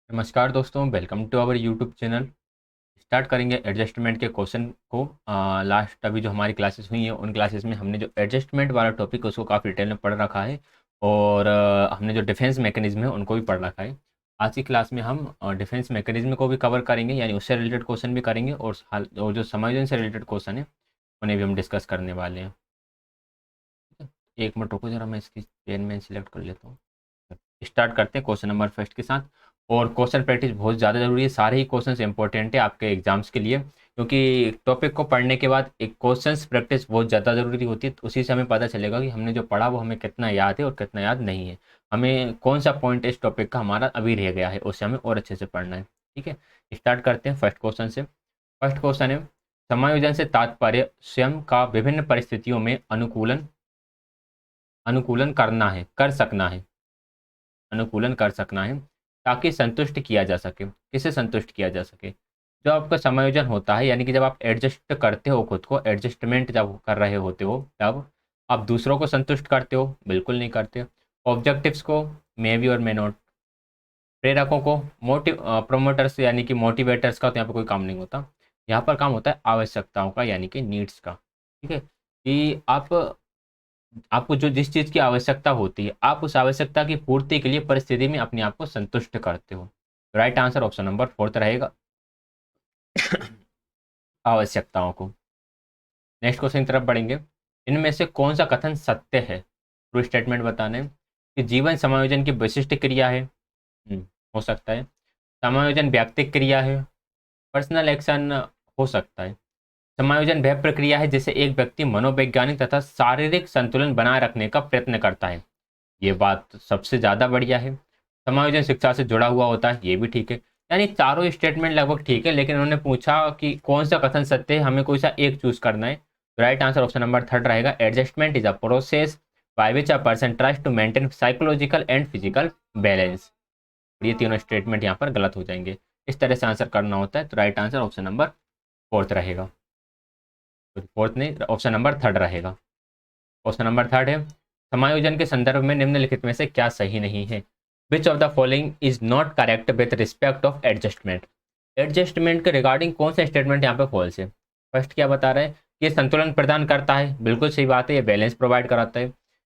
नमस्कार दोस्तों, welcome to our YouTube channel. Start करेंगे एडजस्टमेंट के क्वेश्चन को। लास्ट अभी जो हमारी क्लासेस हुई हैं उन क्लासेस में हमने जो एडजस्टमेंट वाला टॉपिक है उसको काफ़ी डिटेल में पढ़ रखा है और हमने जो डिफेंस मैकेनिज्म है उनको भी पढ़ रखा है। आज की क्लास में हम डिफेंस मैकेनिज्म को भी कवर करेंगे, यानी उससे रिलेटेड क्वेश्चन भी करेंगे और जो समायोजन से रिलेटेड क्वेश्चन है उन्हें भी हम डिस्कस करने वाले हैं। एक मिनट रुको, जरा मैं इसकी पेन में सिलेक्ट कर लेता हूँ। स्टार्ट करते हैं क्वेश्चन नंबर फर्स्ट के साथ। और क्वेश्चन प्रैक्टिस बहुत ज़्यादा ज़रूरी है, सारे ही क्वेश्चन इंपॉर्टेंट है आपके एग्जाम्स के लिए, क्योंकि टॉपिक को पढ़ने के बाद एक क्वेश्चंस प्रैक्टिस बहुत ज़्यादा ज़रूरी होती है। तो उसी से हमें पता चलेगा कि हमने जो पढ़ा वो हमें कितना याद है और कितना याद नहीं है। हमें कौन सा पॉइंट इस टॉपिक का हमारा अभी रह गया है उससे हमें और अच्छे से पढ़ना है। ठीक है, स्टार्ट करते हैं फर्स्ट क्वेश्चन से। फर्स्ट क्वेश्चन है, समायोजन से तात्पर्य स्वयं का विभिन्न परिस्थितियों में अनुकूलन अनुकूलन करना है, कर सकना है, अनुकूलन कर सकना है ताकि संतुष्ट किया जा सके। किसे संतुष्ट किया जा सके? जो आपका समायोजन होता है, यानी कि जब आप एडजस्ट करते हो खुद को, एडजस्टमेंट जब कर रहे होते हो तब आप दूसरों को संतुष्ट करते हो? बिल्कुल नहीं करते। ऑब्जेक्टिव्स को मे बी और मे नॉट। प्रेरकों को प्रोमोटर्स यानी कि मोटिवेटर्स का तो यहाँ पर कोई काम नहीं होता। यहाँ पर काम होता है आवश्यकताओं का, यानी कि नीड्स का। ठीक है, कि आपको जो जिस चीज़ की आवश्यकता होती है आप उस आवश्यकता की पूर्ति के लिए परिस्थिति में अपने आप को संतुष्ट करते हो। Right answer option number fourth रहेगा, आवश्यकताओं को। नेक्स्ट क्वेश्चन की तरफ बढ़ेंगे। इनमें से कौन सा कथन सत्य है? ट्रू स्टेटमेंट बताना है कि जीवन समायोजन की विशिष्ट क्रिया है। हो सकता है। समायोजन व्यक्तिक क्रिया है। पर्सनल एक्शन हो सकता है। समायोजन वह प्रक्रिया है जिसे एक व्यक्ति मनोवैज्ञानिक तथा शारीरिक संतुलन बनाए रखने का प्रयत्न करता है। ये बात सबसे ज़्यादा बढ़िया है। समायोजन शिक्षा से जुड़ा हुआ होता है, ये भी ठीक है। यानी चारों स्टेटमेंट लगभग ठीक है, लेकिन उन्होंने पूछा कि कौन सा कथन सत्य है, हमें कोई सा एक चूज करना है। तो right answer option number third रहेगा, adjustment is a process by which a person tries to maintain psychological and physical balance. ये तीनों स्टेटमेंट यहाँ पर गलत हो जाएंगे। इस तरह से आंसर करना होता है। तो right answer option number fourth रहेगा। तो फोर्थ नहीं, ऑप्शन नंबर थर्ड रहेगा। क्वेश्चन नंबर थर्ड है, समायोजन के संदर्भ में निम्नलिखित में से क्या सही नहीं है? Which of the following is not correct with respect of adjustment? Adjustment के रिगार्डिंग कौन सा स्टेटमेंट यहाँ पे फॉल्स है? फर्स्ट क्या बता रहा है? ये संतुलन प्रदान करता है, बिल्कुल सही बात है, ये बैलेंस प्रोवाइड कराता है।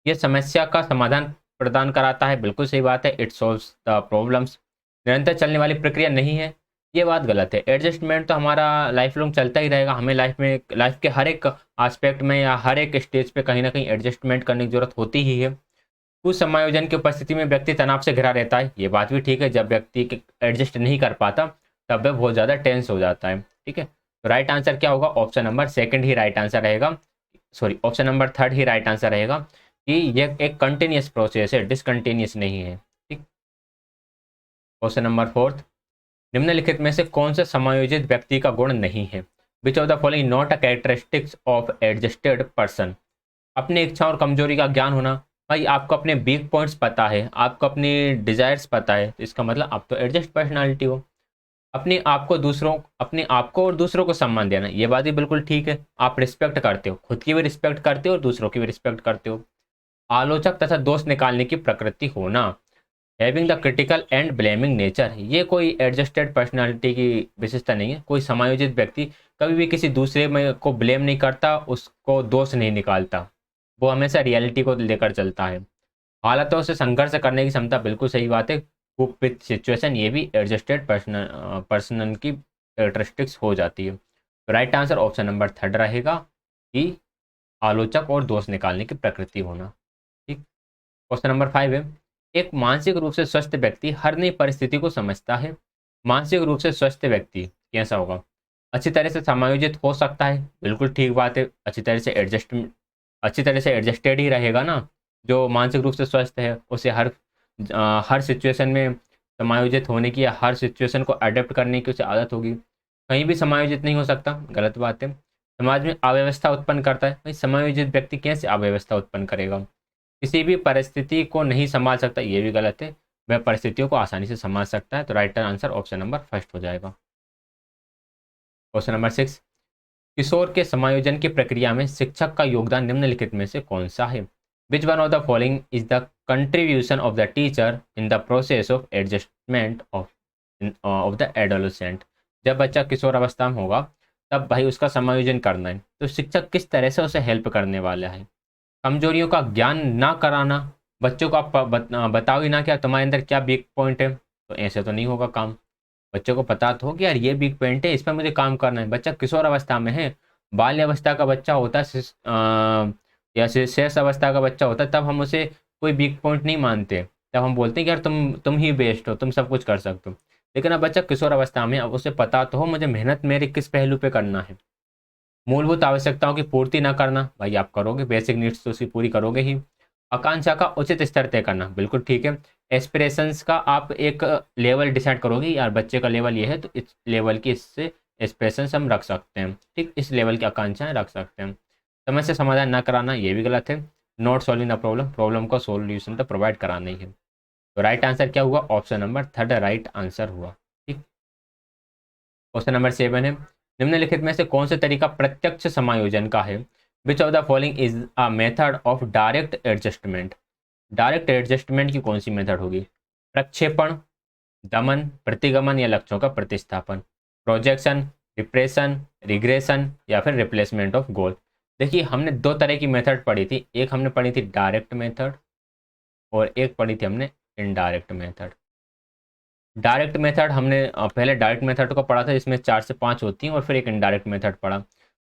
ये समस्या का समाधान प्रदान कराता है, बिल्कुल सही बात है, इट सॉल्व्स द प्रॉब्लम्स। निरंतर चलने वाली प्रक्रिया नहीं है, ये बात गलत है। एडजस्टमेंट तो हमारा लाइफ लॉन्ग चलता ही रहेगा, हमें लाइफ के हर एक एस्पेक्ट में या हर एक स्टेज पे कहीं ना कहीं एडजस्टमेंट करने की जरूरत होती ही है। कुछ समायोजन की उपस्थिति में व्यक्ति तनाव से घिरा रहता है, ये बात भी ठीक है। जब व्यक्ति एडजस्ट नहीं कर पाता तब वह बहुत ज़्यादा टेंस हो जाता है। ठीक है, तो राइट आंसर क्या होगा? ऑप्शन नंबर सेकंड ही राइट आंसर रहेगा। सॉरी, ऑप्शन नंबर थर्ड ही राइट आंसर रहेगा कि यह एक कंटिन्यूस प्रोसेस है, डिसकंटिन्यूस नहीं है। ठीक, क्वेश्चन नंबर फोर्थ, निम्नलिखित में से कौन सा समायोजित व्यक्ति का गुण नहीं है? Which of the following not a characteristics of adjusted person? अपनी इच्छा और कमजोरी का ज्ञान होना। भाई आपको अपने वीक पॉइंट्स पता है, आपको अपनी डिजायर्स पता है, तो इसका मतलब आप तो एडजस्ट पर्सनालिटी हो। अपने आप को और दूसरों को सम्मान देना, ये बात भी बिल्कुल ठीक है। आप रिस्पेक्ट करते हो, खुद की भी रिस्पेक्ट करते हो और दूसरों की भी रिस्पेक्ट करते हो। आलोचक तथा दोष निकालने की प्रकृति होना, having the critical and blaming nature, ये कोई एडजस्टेड पर्सनालिटी की विशेषता नहीं है। कोई समायोजित व्यक्ति कभी भी किसी दूसरे में को ब्लेम नहीं करता, उसको दोष नहीं निकालता, वो हमेशा रियलिटी को लेकर चलता है। हालातों से संघर्ष करने की क्षमता, बिल्कुल सही बात है। कुप विथ सिचुएशन, ये भी एडजस्टेड पर्सनल की कैरेक्टरिस्टिक्स हो जाती है। तो right answer option number third रहेगा कि आलोचक और दोष निकालने की प्रकृति होना। ठीक, क्वेश्चन नंबर फाइव है, एक मानसिक रूप से स्वस्थ व्यक्ति हर नई परिस्थिति को समझता है। मानसिक रूप से स्वस्थ व्यक्ति कैसा होगा? अच्छी तरह से समायोजित हो सकता है, बिल्कुल ठीक बात है। अच्छी तरह से एडजस्टेड ही रहेगा ना। जो मानसिक रूप से स्वस्थ है उसे हर सिचुएशन में समायोजित होने की या हर सिचुएशन को अडेप्ट करने की उसे आदत होगी। कहीं भी समायोजित नहीं हो सकता, गलत बात है। समाज में अव्यवस्था उत्पन्न करता है, भाई समायोजित व्यक्ति कैसे अव्यवस्था उत्पन्न करेगा? किसी भी परिस्थिति को नहीं संभाल सकता, ये भी गलत है। वह परिस्थितियों को आसानी से संभाल सकता है। तो right answer option number first हो जाएगा। क्वेश्चन नंबर सिक्स, किशोर के समायोजन की प्रक्रिया में शिक्षक का योगदान निम्नलिखित में से कौन सा है? Which one of the following is the contribution of the teacher in the process of adjustment of of the adolescent. जब बच्चा किशोर अवस्था में होगा तब भाई उसका समायोजन करना है, तो शिक्षक किस तरह से उसे हेल्प करने वाला है। कमजोरियों का ज्ञान ना कराना, बच्चों को आप बताओ ही ना क्या तुम्हारे अंदर क्या वीक पॉइंट है, तो ऐसे तो नहीं होगा काम। बच्चों को पता तो हो कि यार ये वीक पॉइंट है, इस पर मुझे काम करना है। बच्चा किशोर अवस्था में है, बाल्य अवस्था का बच्चा होता है, या शेष अवस्था का बच्चा होता है, तब हम उसे कोई वीक पॉइंट नहीं मानते। तब हम बोलते हैं कि यार तुम ही बेस्ट हो, तुम सब कुछ कर सकते हो। लेकिन अब बच्चा किशोर अवस्था में, अब उसे पता तो हो मुझे मेहनत मेरे किस पहलू पे करना है। मूलभूत आवश्यकताओं की पूर्ति ना करना, भाई आप करोगे, बेसिक नीड्स तो उसकी पूरी करोगे ही। आकांक्षा का उचित स्तर तय करना, बिल्कुल ठीक है। एस्पिरेशंस का आप एक लेवल डिसाइड करोगे, यार बच्चे का लेवल ये है तो इस लेवल की इससे एस्पिरेशंस हम रख सकते हैं, ठीक, इस लेवल की आकांक्षाएं रख सकते हैं। समस्या समाधान ना कराना, ये भी गलत है। Not solving the problem, problem को सोल्यूशन तो प्रोवाइड कराना ही है। तो राइट आंसर क्या हुआ, option number third right answer हुआ, ठीक। क्वेश्चन नंबर 7 है, निम्नलिखित में से कौन सा तरीका प्रत्यक्ष समायोजन का है। Which of the following is a method of direct adjustment. Direct adjustment की कौन सी मेथड होगी। प्रक्षेपण, दमन, प्रतिगमन या लक्ष्यों का प्रतिस्थापन। प्रोजेक्शन, डिप्रेशन, रिग्रेशन या फिर रिप्लेसमेंट ऑफ गोल। देखिए हमने दो तरह की मेथड पढ़ी थी, एक हमने पढ़ी थी डायरेक्ट मेथड और एक पढ़ी थी हमने इनडायरेक्ट मेथड। डायरेक्ट मेथड हमने पहले डायरेक्ट मेथड को पढ़ा था, इसमें 4 से 5 होती हैं, और फिर एक इनडायरेक्ट मेथड पढ़ा।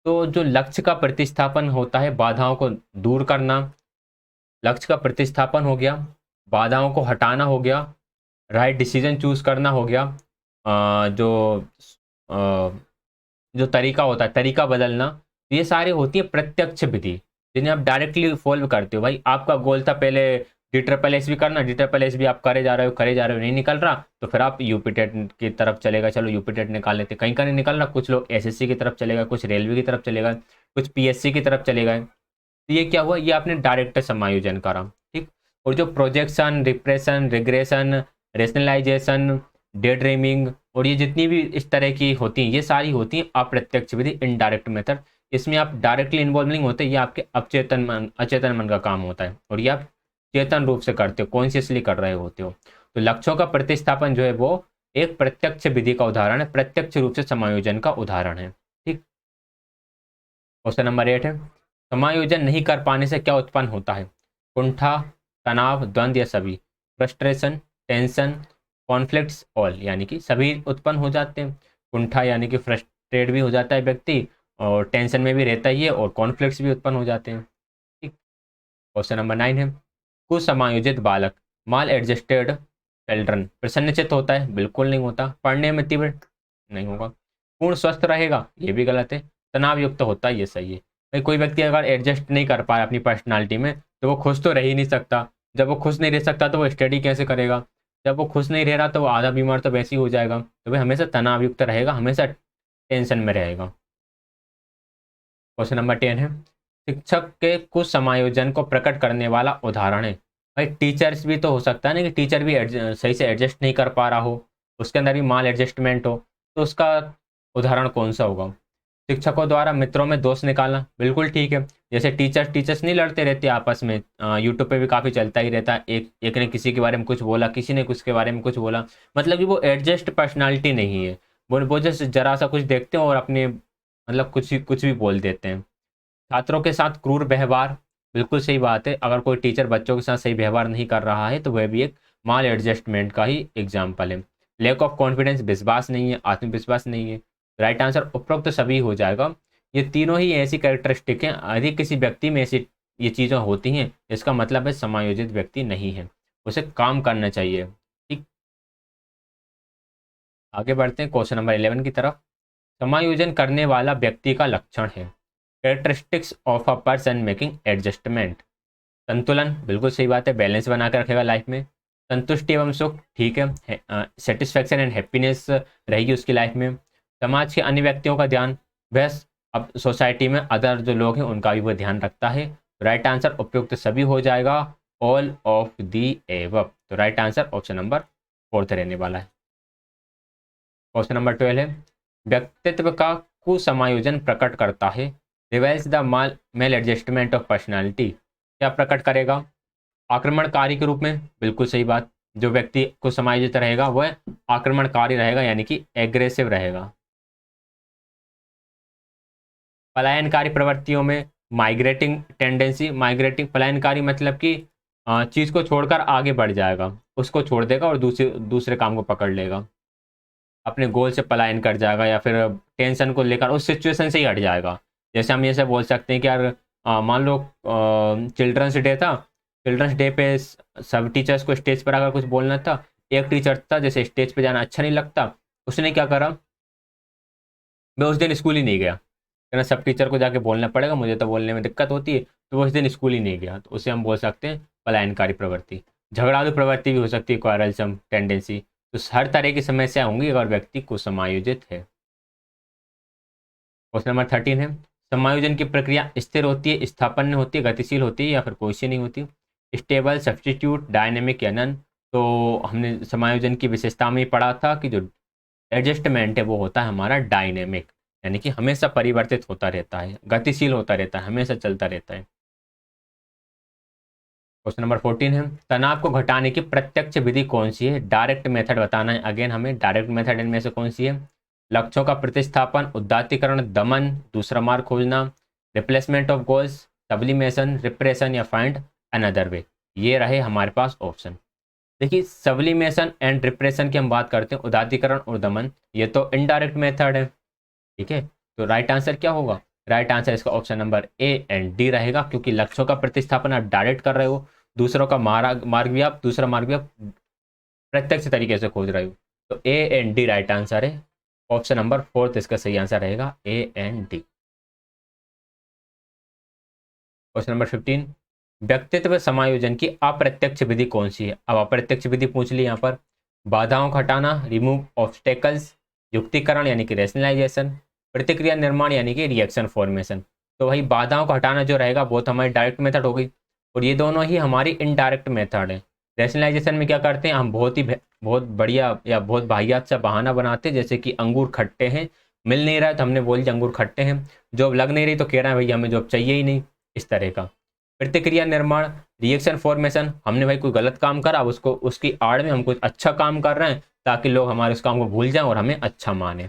तो जो लक्ष्य का प्रतिस्थापन होता है, बाधाओं को दूर करना, लक्ष्य का प्रतिस्थापन हो गया, बाधाओं को हटाना हो गया, राइट डिसीजन चूज करना हो गया, जो जो तरीका होता है, तरीका बदलना, ये सारी होती है प्रत्यक्ष विधि, जिन्हें आप डायरेक्टली फॉलो करते हो। भाई आपका गोल था पहले DSSS भी करना, DSSS भी आप करे जा रहे हो, करे जा रहे हो, नहीं निकल रहा, तो फिर आप यूपी टेट की तरफ चलेगा, चलो यूपी टेट निकाल लेते, कहीं का नहीं निकल रहा, कुछ लोग SSC की तरफ चलेगा, कुछ रेलवे की तरफ चलेगा, कुछ PSC की तरफ चलेगा। तो ये क्या हुआ, ये आपने डायरेक्ट समायोजन करा, ठीक। और जो projection, repression, regression, rationalisation, day dreaming और ये जितनी भी इस तरह की होती हैं, ये सारी होती हैं अप्रत्यक्ष विधि, इनडायरेक्ट मेथड। इसमें आप डायरेक्टली इन्वॉल्व नहीं होते, ये आपके अचेतन मन का काम होता है, और ये आप चेतन रूप से करते हो, कॉन्शियसली कर रहे होते हो। तो लक्ष्यों का प्रतिस्थापन जो है वो एक प्रत्यक्ष विधि का उदाहरण है, प्रत्यक्ष रूप से समायोजन का उदाहरण है, ठीक। क्वेश्चन नंबर 8 है, समायोजन नहीं कर पाने से क्या उत्पन्न होता है। कुंठा, तनाव, द्वंद्व या सभी। फ्रस्ट्रेशन, टेंशन, कॉन्फ्लिक्ट्स, ऑल, यानी कि सभी उत्पन्न हो जाते हैं। कुंठा यानी कि फ्रस्ट्रेट भी हो जाता है व्यक्ति, और टेंशन में भी रहता ही है, और कॉन्फ्लिक्ट्स भी उत्पन्न हो जाते हैं, ठीक। क्वेश्चन नंबर 9 है, कुसमायोजित बालक, माल एडजस्टेड चिल्ड्रन, प्रसन्नचित्त होता है, बिल्कुल नहीं होता। पढ़ने में तीव्र, नहीं होगा। पूर्ण स्वस्थ रहेगा, ये भी गलत है। तनाव युक्त होता है, ये सही है। भाई कोई व्यक्ति अगर एडजस्ट नहीं कर पाए अपनी पर्सनालिटी में, तो वो खुश तो रह ही नहीं सकता। जब वो खुश नहीं रह सकता तो वो स्टडी कैसे करेगा। जब वो खुश नहीं रह रहा तो वो आधा बीमार तो वैसे ही हो जाएगा। तो भाई हमेशा तनाव युक्त रहेगा, हमेशा टेंशन में रहेगा। क्वेश्चन नंबर 10 है, शिक्षक के कुछ समायोजन को प्रकट करने वाला उदाहरण है। भाई टीचर्स भी तो हो सकता है ना, कि टीचर भी सही से एडजस्ट नहीं कर पा रहा हो, उसके अंदर भी माल एडजस्टमेंट हो, तो उसका उदाहरण कौन सा होगा। शिक्षकों द्वारा मित्रों में दोष निकालना, बिल्कुल ठीक है। जैसे टीचर्स नहीं लड़ते रहते आपस में, यूट्यूब पे भी काफ़ी चलता ही रहता है, एक ने किसी के बारे में कुछ बोला, किसी ने कुछ के बारे में कुछ बोला, मतलब कि वो एडजस्ट पर्सनालिटी नहीं है। वो जैसे जरा सा कुछ देखते हैं और अपने मतलब कुछ भी बोल देते हैं। छात्रों के साथ क्रूर व्यवहार, बिल्कुल सही बात है। अगर कोई टीचर बच्चों के साथ सही व्यवहार नहीं कर रहा है तो वह भी एक माल एडजस्टमेंट का ही एग्जाम्पल है। लैक ऑफ कॉन्फिडेंस, विश्वास नहीं है, आत्मविश्वास नहीं है। राइट आंसर उपरोक्त सभी हो जाएगा। ये तीनों ही ऐसी कैरेक्टरिस्टिक हैं, यदि किसी व्यक्ति में ऐसी ये चीज़ें होती हैं, इसका मतलब है समायोजित व्यक्ति नहीं है, उसे काम करना चाहिए, ठीक। आगे बढ़ते हैं क्वेश्चन नंबर 11 की तरफ। समायोजन करने वाला व्यक्ति का लक्षण है। Characteristics of a person making adjustment. संतुलन, बिल्कुल सही बात है, बैलेंस बना कर रखेगा लाइफ में। संतुष्टि एवं सुख, ठीक है, सेटिस्फैक्शन एंड हैप्पीनेस रहेगी उसकी लाइफ में। समाज के अन्य व्यक्तियों का ध्यान, वह अब सोसाइटी में अदर जो लोग हैं उनका भी वो ध्यान रखता है। राइट आंसर उपयुक्त सभी हो जाएगा, ऑल ऑफ दी एबव। तो राइट आंसर ऑप्शन नंबर 4 रहने वाला है। क्वेश्चन नंबर 12 है, व्यक्तित्व का कुसमायोजन प्रकट करता है। Reveals the maladjustment of personality, क्या प्रकट करेगा। आक्रमणकारी के रूप में, बिल्कुल सही बात। जो व्यक्ति को समायोजित रहेगा वह आक्रमणकारी रहेगा, यानी कि एग्रेसिव रहेगा। पलायनकारी प्रवृत्तियों में माइग्रेटिंग टेंडेंसी, माइग्रेटिंग पलायनकारी मतलब कि चीज़ को छोड़कर आगे बढ़ जाएगा, उसको छोड़ देगा और दूसरे काम को पकड़ लेगा, अपने गोल से पलायन कर जाएगा, या फिर टेंशन को लेकर उस सिचुएशन से ही हट जाएगा। जैसे हम ये सब बोल सकते हैं कि यार मान लो चिल्ड्रंस डे था, चिल्ड्रंस डे पे सब टीचर्स को स्टेज पर आकर कुछ बोलना था। एक टीचर था जैसे स्टेज पे जाना अच्छा नहीं लगता, उसने क्या करा, मैं उस दिन स्कूल ही नहीं गया, कहना सब टीचर को जाके बोलना पड़ेगा, मुझे तो बोलने में दिक्कत होती है, तो वो उस दिन स्कूल ही नहीं गया। तो उसे हम बोल सकते हैं पलायनकारी प्रवृत्ति। झगड़ालू प्रवृत्ति भी हो सकती है, क्वारलसम टेंडेंसी। तो हर तरह की समस्या होंगी अगर व्यक्ति को समायोजित है। क्वेश्चन नंबर 13 है, समायोजन की प्रक्रिया स्थिर होती है, स्थापन्य होती है, गतिशील होती है, या फिर कोई सी नहीं होती। स्टेबल, सब्स्टिट्यूट, डायनेमिक या नन। तो हमने समायोजन की विशेषता में ही पढ़ा था कि जो एडजस्टमेंट है वो होता है हमारा डायनेमिक, यानी कि हमेशा परिवर्तित होता रहता है, गतिशील होता रहता है, हमेशा चलता रहता है। क्वेश्चन नंबर 14 है, तनाव को घटाने की प्रत्यक्ष विधि कौन सी है। डायरेक्ट मेथड बताना है, अगेन हमें डायरेक्ट मेथड इनमें से कौन सी है। लक्ष्यों का प्रतिस्थापन, उदात्तीकरण, दमन, दूसरा मार्ग खोजना, replacement of goals, sublimation, repression या फाइंड अनदर वे। ये रहे हमारे पास ऑप्शन। देखिए सब्लिमेशन एंड रिप्रेशन की हम बात करते हैं, उदात्तीकरण और दमन, ये तो इनडायरेक्ट मेथड है, ठीक है। तो राइट आंसर क्या होगा, राइट आंसर इसका option number A and D रहेगा, क्योंकि लक्ष्यों का प्रतिस्थापन आप डायरेक्ट कर रहे हो, दूसरों का मार्ग भी आप दूसरा मार्ग भी आप प्रत्यक्ष तरीके से खोज रहे हो। तो A and D right answer है, ऑप्शन नंबर 4 इसका सही आंसर रहेगा A and D. Question number 15, व्यक्तित्व समायोजन की अप्रत्यक्ष विधि कौन सी है। अब अप्रत्यक्ष विधि पूछ ली यहाँ पर, बाधाओं को हटाना, रिमूव ऑब्स्टेकल्स, युक्तिकरण यानी कि रेशनलाइजेशन, प्रतिक्रिया निर्माण यानी कि रिएक्शन फॉर्मेशन। तो वही बाधाओं को हटाना जो रहेगा वो तो हमारी डायरेक्ट मेथड हो गई, और ये दोनों ही हमारी इनडायरेक्ट मेथड है। रेशनलाइजेशन में क्या करते हैं हम, बहुत बढ़िया या बहुत वाहियात सा बहाना बनाते हैं, जैसे कि अंगूर खट्टे हैं, मिल नहीं रहा है तो हमने बोल दिया अंगूर खट्टे हैं, जॉब लग नहीं रही तो कह रहा है भैया हमें जॉब चाहिए ही नहीं, इस तरह का। प्रतिक्रिया निर्माण, रिएक्शन फॉर्मेशन, हमने भाई कोई गलत काम करा, उसको उसकी आड़ में हम कुछ अच्छा काम कर रहे हैं ताकि लोग हमारे उस काम को भूल जाएं और हमें अच्छा माने,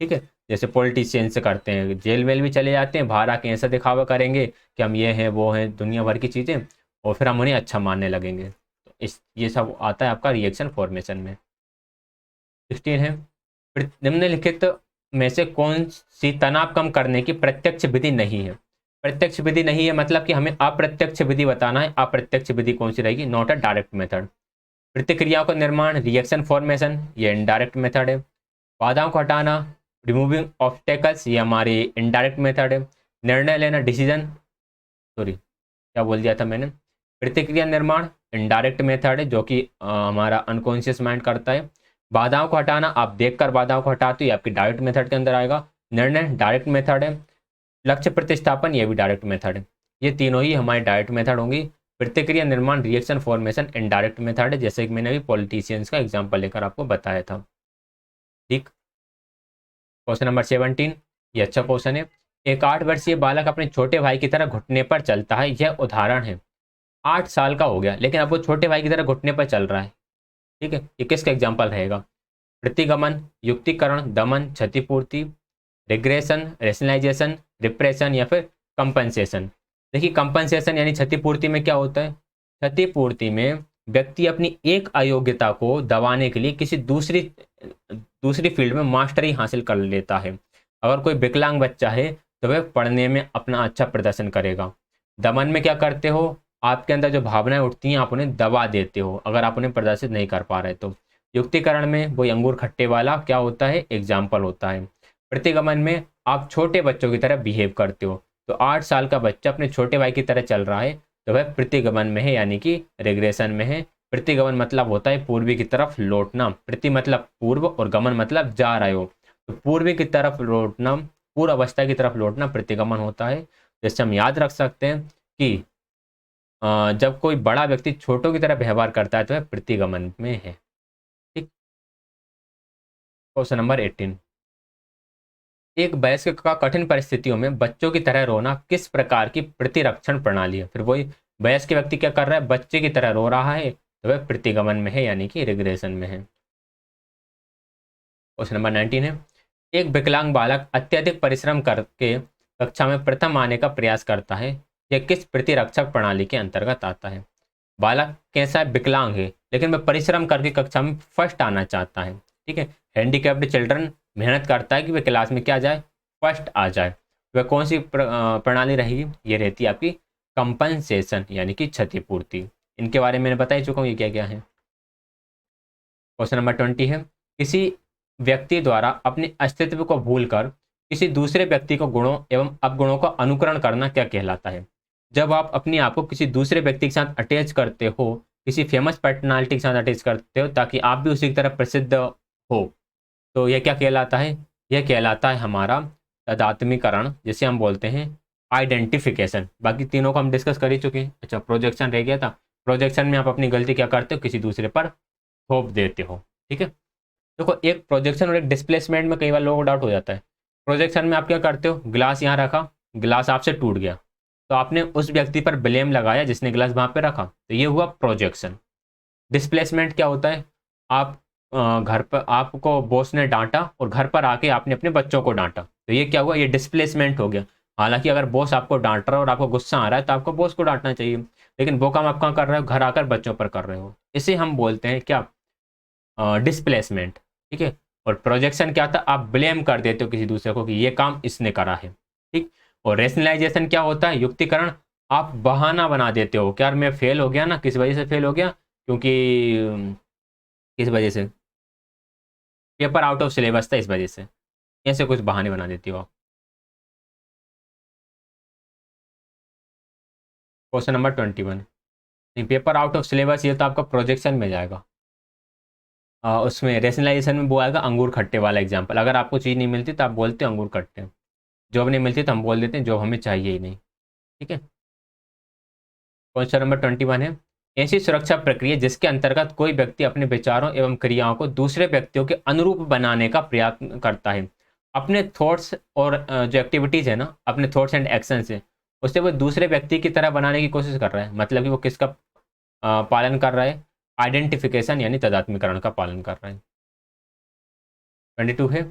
ठीक है। जैसे पॉलिटिशियंस से करते हैं, जेल वेल भी चले जाते हैं, बाहर आके ऐसा दिखावा करेंगे कि हम ये हैं वो हैं, दुनिया भर की चीज़ें, और फिर हम उन्हें अच्छा मानने लगेंगे। तो ये सब आता है आपका रिएक्शन फॉर्मेशन में। 16 है, निम्नलिखित में से कौन सी तनाव कम करने की प्रत्यक्ष विधि नहीं है। प्रत्यक्ष विधि नहीं है मतलब कि हमें अप्रत्यक्ष विधि बताना है, अप्रत्यक्ष विधि कौन सी रहेगी, नॉट अ डायरेक्ट मेथड। प्रतिक्रियाओं का निर्माण, रिएक्शन फॉर्मेशन, ये इनडायरेक्ट मेथड है। बाधाओं को हटाना, रिमूविंग ऑब्स्टेकल्स, ये हमारी इनडायरेक्ट मेथड है। निर्णय लेना, डिसीजन, सॉरी क्या बोल दिया था मैंने, प्रतिक्रिया निर्माण इनडायरेक्ट मेथड है जो कि हमारा अनकॉन्शियस माइंड करता है। बाधाओं को हटाना, आप देखकर बाधाओं को हटाते हो, ये आपकी डायरेक्ट मेथड के अंदर आएगा। निर्णय डायरेक्ट मेथड है। लक्ष्य प्रतिस्थापन, ये भी डायरेक्ट मेथड है। ये तीनों ही हमारी डायरेक्ट मेथड होंगी। प्रतिक्रिया निर्माण, रिएक्शन फॉर्मेशन इनडायरेक्ट मेथड है, जैसे कि मैंने अभी पॉलिटिशियंस का एग्जाम्पल लेकर आपको बताया था, ठीक। क्वेश्चन नंबर 17, ये अच्छा क्वेश्चन है। एक 8 वर्षीय बालक अपने छोटे भाई की तरह घुटने पर चलता है, यह उदाहरण है। 8 साल का हो गया लेकिन अब वो छोटे भाई की तरह घुटने पर चल रहा है, ठीक है। ये किसका एग्जाम्पल रहेगा, प्रतिगमन, युक्तिकरण, दमन, क्षतिपूर्ति, रिग्रेशन, रेशनलाइजेशन, रिप्रेशन या फिर कंपनसेशन। देखिए कंपनसेशन यानी क्षतिपूर्ति में क्या होता है, क्षतिपूर्ति में व्यक्ति अपनी एक अयोग्यता को दबाने के लिए किसी दूसरी दूसरी फील्ड में मास्टरी हासिल कर लेता है। अगर कोई विकलांग बच्चा है तो वह पढ़ने में अपना अच्छा प्रदर्शन करेगा। दमन में क्या करते हो, आपके अंदर जो भावनाएं उठती हैं आप उन्हें दबा देते हो अगर आप उन्हें प्रदर्शित नहीं कर पा रहे तो। युक्तिकरण में वही अंगूर खट्टे वाला क्या होता है, एग्जाम्पल होता है। प्रतिगमन में आप छोटे बच्चों की तरह बिहेव करते हो। तो 8 साल का बच्चा अपने छोटे भाई की तरह चल रहा है तो वह प्रतिगमन में है, यानी कि रिग्रेशन में है। प्रतिगमन मतलब होता है पूर्वी की तरफ लौटना, प्रति मतलब पूर्व और गमन मतलब जा रहे हो, तो पूर्वी की तरफ लौटना, पूर्व अवस्था की तरफ लौटना प्रतिगमन होता है। जैसे हम याद रख सकते हैं कि जब कोई बड़ा व्यक्ति छोटों की तरह व्यवहार करता है तो वह प्रतिगमन में है, ठीक। क्वेश्चन नंबर 18, एक वयस्क का कठिन परिस्थितियों में बच्चों की तरह रोना किस प्रकार की प्रतिरक्षण प्रणाली है। फिर वही वयस्क व्यक्ति क्या कर रहा है, बच्चे की तरह रो रहा है, तो वह प्रतिगमन में है यानी कि रिग्रेशन में है। क्वेश्चन नंबर 19 है, एक विकलांग बालक अत्यधिक परिश्रम करके कक्षा में प्रथम आने का प्रयास करता है, यह किस प्रतिरक्षक प्रणाली के अंतर्गत आता है? बालक कैसा है, विकलांग है, लेकिन वह परिश्रम करके कक्षा में फर्स्ट आना चाहता है। ठीक है, हैंडीकैप्ड चिल्ड्रन मेहनत करता है कि वह क्लास में क्या जाए, फर्स्ट आ जाए। वह कौन सी प्रणाली रहेगी? ये रहती है आपकी कंपनसेशन यानी कि क्षतिपूर्ति। इनके बारे में मैंने बता ही चुका हूँ ये क्या क्या है। क्वेश्चन नंबर 20 है, किसी व्यक्ति द्वारा अपने अस्तित्व को भूलकर किसी दूसरे व्यक्ति को गुणों एवं अवगुणों का अनुकरण करना क्या कहलाता है? जब आप अपने आप को किसी दूसरे व्यक्ति के साथ अटैच करते हो, किसी फेमस पर्सनालिटी के साथ अटैच करते हो ताकि आप भी उसी की तरह प्रसिद्ध हो, तो यह क्या कहलाता है? यह कहलाता है हमारा तदात्मीकरण, जिसे हम बोलते हैं आइडेंटिफिकेशन। बाकी तीनों को हम डिस्कस कर ही चुके हैं। अच्छा, प्रोजेक्शन रह गया था। प्रोजेक्शन में आप अपनी गलती क्या करते हो, किसी दूसरे पर थोप देते हो। ठीक है, देखो एक प्रोजेक्शन और एक डिस्प्लेसमेंट में कई बार लोगों को डाउट हो जाता है। प्रोजेक्शन में आप क्या करते हो, ग्लास यहाँ रखा, ग्लास आपसे टूट गया, तो आपने उस व्यक्ति पर ब्लेम लगाया जिसने ग्लास वहां पे रखा, तो ये हुआ प्रोजेक्शन। डिस्प्लेसमेंट क्या होता है, आप घर पर आपको बॉस ने डांटा और घर पर आके आपने अपने बच्चों को डांटा, तो ये क्या हुआ, ये डिस्प्लेसमेंट हो गया। हालांकि अगर बॉस आपको डांट रहा है और आपको गुस्सा आ रहा है तो आपको बॉस को डांटना चाहिए, लेकिन वो काम आप कहाँ कर रहे हो, घर आकर बच्चों पर कर रहे हो। इसे हम बोलते हैं क्या, डिस्प्लेसमेंट। ठीक है, और प्रोजेक्शन क्या था, आप ब्लेम कर देते हो किसी दूसरे को कि ये काम इसने करा है। ठीक, और रेशनलाइजेशन क्या होता है, युक्तिकरण। आप बहाना बना देते हो कि यार मैं फेल हो गया ना, किस वजह से फेल हो गया, क्योंकि किस वजह से, पेपर आउट ऑफ सिलेबस था इस वजह से। ऐसे कुछ बहाने बना देती हो आप। क्वेश्चन नंबर 21, नहीं पेपर आउट ऑफ सिलेबस ये तो आपका प्रोजेक्शन में जाएगा। उसमें रेशनलाइजेशन में वो आएगा अंगूर खट्टे वाला एग्जाम्पल। अगर आपको चीज़ नहीं मिलती तो आप बोलते हो अंगूर खट्टे, जॉब नहीं मिलती तो हम बोल देते हैं जॉब हमें चाहिए ही नहीं। ठीक है, क्वेश्चन नंबर 21 है, ऐसी सुरक्षा प्रक्रिया जिसके अंतर्गत कोई व्यक्ति अपने विचारों एवं क्रियाओं को दूसरे व्यक्तियों के अनुरूप बनाने का प्रयास करता है। अपने थॉट्स और जो एक्टिविटीज़ है ना, अपने थॉट्स एंड एक्शंस है, उससे वो दूसरे व्यक्ति की तरह बनाने की कोशिश कर रहा है। मतलब कि वो किसका पालन कर रहा है, आइडेंटिफिकेशन यानी तदात्मीकरण का पालन कर रहा है। 22 है,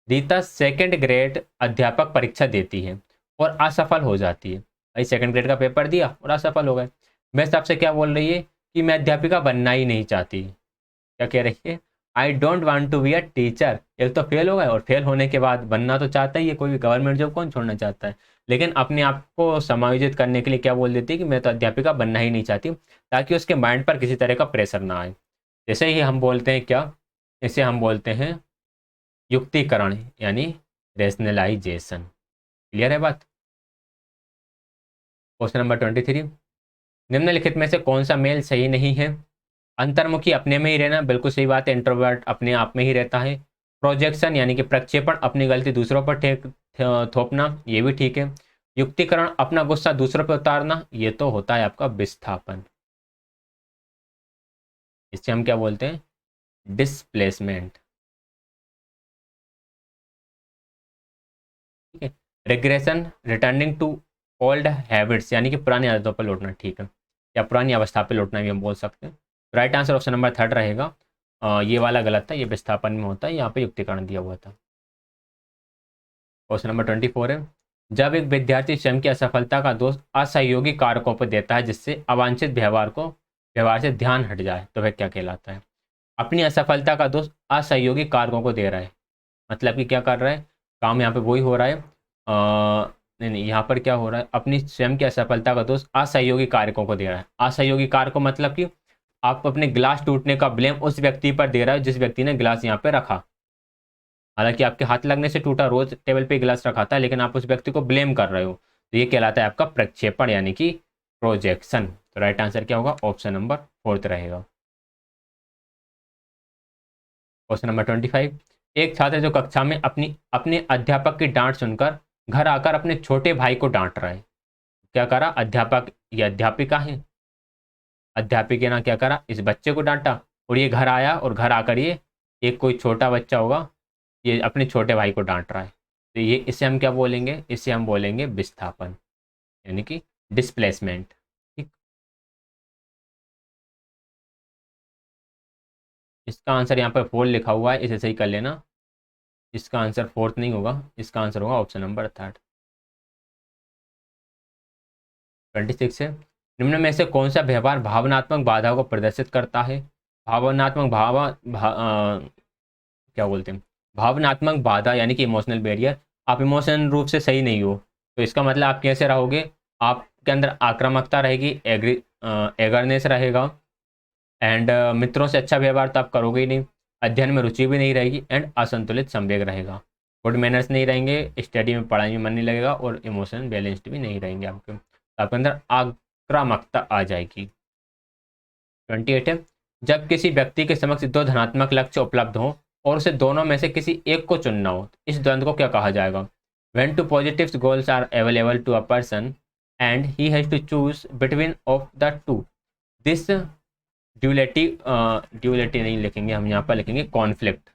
रीता सेकंड ग्रेड अध्यापक परीक्षा देती है और असफल हो जाती है। भाई सेकंड ग्रेड का पेपर दिया और असफल हो गए। मैं आपसे क्या बोल रही है कि मैं अध्यापिका बनना ही नहीं चाहती। क्या कह रही है, I don't want to be a teacher. एक तो फेल हो गए और फेल होने के बाद बनना तो चाहता ही है, कोई भी गवर्नमेंट जॉब कौन छोड़ना चाहता है, लेकिन अपने आप को समायोजित करने के लिए क्या बोल देती है कि मैं तो अध्यापिका बनना ही नहीं चाहती, ताकि उसके माइंड पर किसी तरह का प्रेशर ना आए। जैसे ही हम बोलते हैं क्या, इसे हम बोलते हैं युक्तिकरण यानी रेशनलाइजेशन। क्लियर है बात? क्वेश्चन नंबर 23, निम्नलिखित में से कौन सा मेल सही नहीं है? अंतर्मुखी अपने में ही रहना, बिल्कुल सही बात है, इंट्रोवर्ट अपने आप में ही रहता है। प्रोजेक्शन यानी कि प्रक्षेपण, अपनी गलती दूसरों पर थोपना, ये भी ठीक है। युक्तिकरण, अपना गुस्सा दूसरों पर उतारना, ये तो होता है आपका विस्थापन। इससे हम क्या बोलते हैं, डिस्प्लेसमेंट। ठीक है, regression, returning to old habits यानी कि पुरानी आदतों पर लौटना, ठीक है, या पुरानी अवस्था पर लौटना भी हम बोल सकते हैं। राइट आंसर ऑप्शन नंबर 3 रहेगा। ये वाला गलत था, ये विस्थापन में होता है, यहाँ पे युक्तिकरण दिया हुआ था। क्वेश्चन नंबर 24 है, जब एक विद्यार्थी स्वयं की असफलता का दोष असहयोगी कारकों पर देता है जिससे अवांछित व्यवहार से ध्यान हट जाए, तो वह क्या कहलाता है? अपनी असफलता का दोष असहयोगी कारकों को दे रहा है, मतलब कि क्या कर रहा है, काम यहाँ पे वही हो रहा है। नहीं नहीं, यहाँ पर क्या हो रहा है, अपनी स्वयं की असफलता का दोष असहयोगी कारकों को दे रहा है। असहयोगी कारकों मतलब कि आप अपने गिलास टूटने का ब्लेम उस व्यक्ति पर दे रहा है जिस व्यक्ति ने गिलास यहाँ पे रखा। हालांकि आपके हाथ लगने से टूटा, रोज टेबल पे गिलास रखा था, लेकिन आप उस व्यक्ति को ब्लेम कर रहे हो, तो ये कहलाता है आपका प्रक्षेपण यानी कि प्रोजेक्शन। तो राइट आंसर क्या होगा, ऑप्शन नंबर 4 रहेगा। क्वेश्चन नंबर 25, एक छात्र जो कक्षा में अपने अध्यापक की डांट सुनकर घर आकर अपने छोटे भाई को डांट रहा है, क्या करा, अध्यापक या अध्यापिका है, अध्यापिका ने क्या करा, इस बच्चे को डांटा, और ये घर आया और घर आकर ये एक कोई छोटा बच्चा होगा, ये अपने छोटे भाई को डांट रहा है, तो ये इसे हम क्या बोलेंगे, इसे हम बोलेंगे विस्थापन यानी कि डिस्प्लेसमेंट। ठीक, इसका आंसर यहाँ पर 4 लिखा हुआ है, इसे सही कर लेना। इसका आंसर 4th नहीं होगा, इसका आंसर होगा ऑप्शन नंबर 3rd। 26 है, निम्न में से कौन सा व्यवहार भावनात्मक बाधा को प्रदर्शित करता है? भावनात्मक क्या बोलते हैं, भावनात्मक बाधा यानी कि इमोशनल बैरियर। आप इमोशनल रूप से सही नहीं हो, तो इसका मतलब आप कैसे रहोगे? आपके अंदर आक्रामकता रहेगी, एगरनेस रहेगा, एंड मित्रों से अच्छा व्यवहार तो आप करोगे ही नहीं, अध्ययन में रुचि भी नहीं रहेगी, एंड असंतुलित संवेग रहेगा। गुड मैनर्स नहीं रहेंगे, स्टडी में पढ़ाई में मन नहीं लगेगा, और इमोशन बैलेंस्ड भी नहीं रहेंगे आपके, तो आपके अंदर आक्रामकता आ जाएगी। 28 है, जब किसी व्यक्ति के समक्ष दो धनात्मक लक्ष्य उपलब्ध हो और उसे दोनों में से किसी एक को चुनना हो, इस द्वंद्व को क्या कहा जाएगा? When two positive goals are available to a person and he has to choose between of the two, this duality नहीं लिखेंगे हम, यहाँ पर लिखेंगे conflict.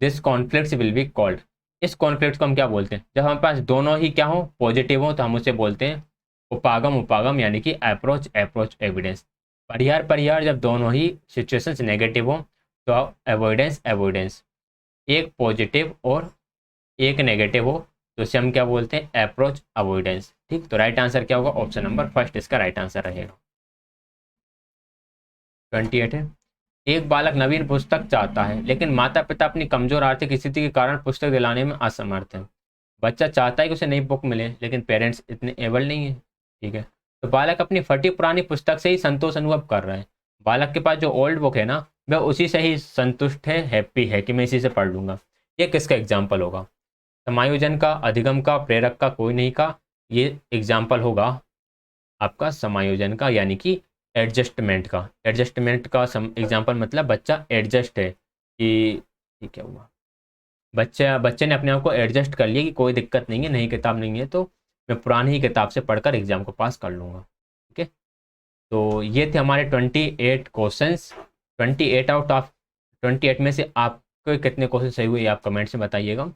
This conflict will be called, इस कॉन्फ्लिक्ट को हम क्या बोलते हैं? जब हमारे पास दोनों ही क्या हो, पॉजिटिव हो, तो हम उसे बोलते हैं उपागम। उपागम यानी कि अप्रोच, अप्रोच एविडेंस। परिहार, परिहार जब दोनों ही सिचुएशंस नेगेटिव हो, तो अवॉइडेंस, अवॉइडेंस। एक पॉजिटिव और एक नेगेटिव हो, तो इसे हम क्या बोलते हैं? Approach avoidance. ठीक, तो राइट आंसर क्या होगा? ऑप्शन नंबर 1st इसका राइट आंसर रहेगा। 28 है, एक बालक नवीन पुस्तक चाहता है लेकिन माता पिता अपनी कमजोर आर्थिक स्थिति के कारण पुस्तक दिलाने में असमर्थ हैं। बच्चा चाहता है कि उसे नई बुक मिले, लेकिन पेरेंट्स इतने एबल नहीं है। ठीक है, तो बालक अपनी फटी पुरानी पुस्तक से ही संतोष अनुभव कर रहा है। बालक के पास जो ओल्ड बुक है ना, वह उसी से ही संतुष्ट है, हैप्पी है कि मैं इसी से पढ़ लूंगा। ये किसका एग्जाम्पल होगा? समायोजन का, अधिगम का, प्रेरक का, कोई नहीं का। ये एग्जाम्पल होगा आपका समायोजन का, यानी कि एडजस्टमेंट का। एडजस्टमेंट का एग्जाम्पल मतलब बच्चा एडजस्ट है कि ये क्या हुआ, बच्चे ने अपने आप को एडजस्ट कर लिया कि कोई दिक्कत नहीं है, नई किताब नहीं है तो मैं पुरानी ही किताब से पढ़कर एग्जाम को पास कर लूँगा। ठीक है, तो ये थे हमारे 28 क्वेश्चंस। 28 में से आपके कितने क्वेश्चन सही हुए, आप कमेंट्स में बताइएगा।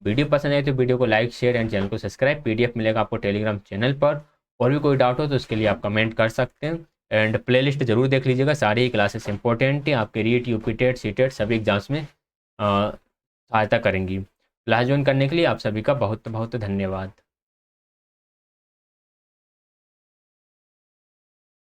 वीडियो पसंद आए तो वीडियो को लाइक, शेयर एंड चैनल को सब्सक्राइब। PDF मिलेगा आपको टेलीग्राम चैनल पर। और भी कोई डाउट हो तो उसके लिए आप कमेंट कर सकते हैं। एंड प्लेलिस्ट जरूर देख लीजिएगा, सारी ही क्लासेस इंपॉर्टेंट है आपके रीट, यूपी टेट, सीटेट सभी एग्जाम्स में सहायता करेंगी। क्लास ज्वाइन करने के लिए आप सभी का बहुत बहुत धन्यवाद।